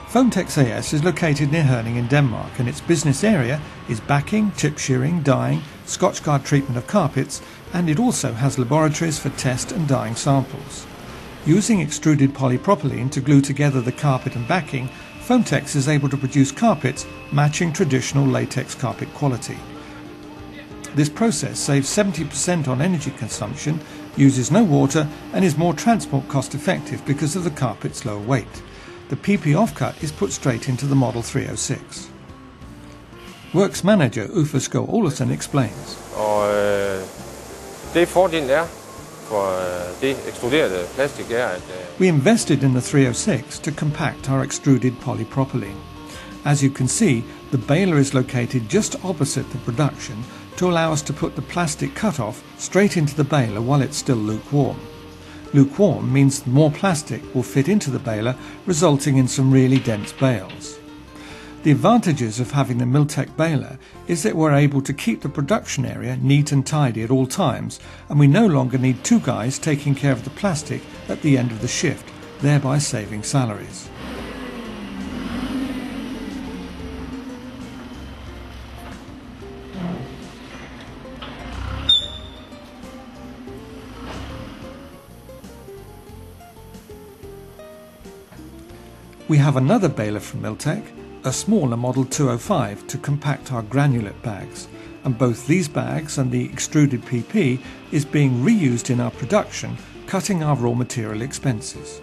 Foamtex AS is located near Herning in Denmark, and its business area is backing, chip shearing, dyeing, Scotchgard treatment of carpets, and it also has laboratories for test and dyeing samples. Using extruded polypropylene to glue together the carpet and backing, Foamtex is able to produce carpets matching traditional latex carpet quality. This process saves 70% on energy consumption, uses no water, and is more transport cost effective because of the carpet's lower weight. The PP offcut is put straight into the Model 306. Works manager Uffe Skov Olesen explains. We invested in the 306 to compact our extruded polypropylene. As you can see, the baler is located just opposite the production to allow us to put the plastic cut-off straight into the baler while it's still lukewarm. Lukewarm means more plastic will fit into the baler, resulting in some really dense bales. The advantages of having the Mil-tek baler is that we're able to keep the production area neat and tidy at all times, and we no longer need two guys taking care of the plastic at the end of the shift, thereby saving salaries. We have another baler from Mil-tek, a smaller Model 205, to compact our granulate bags, and both these bags and the extruded PP is being reused in our production, cutting our raw material expenses.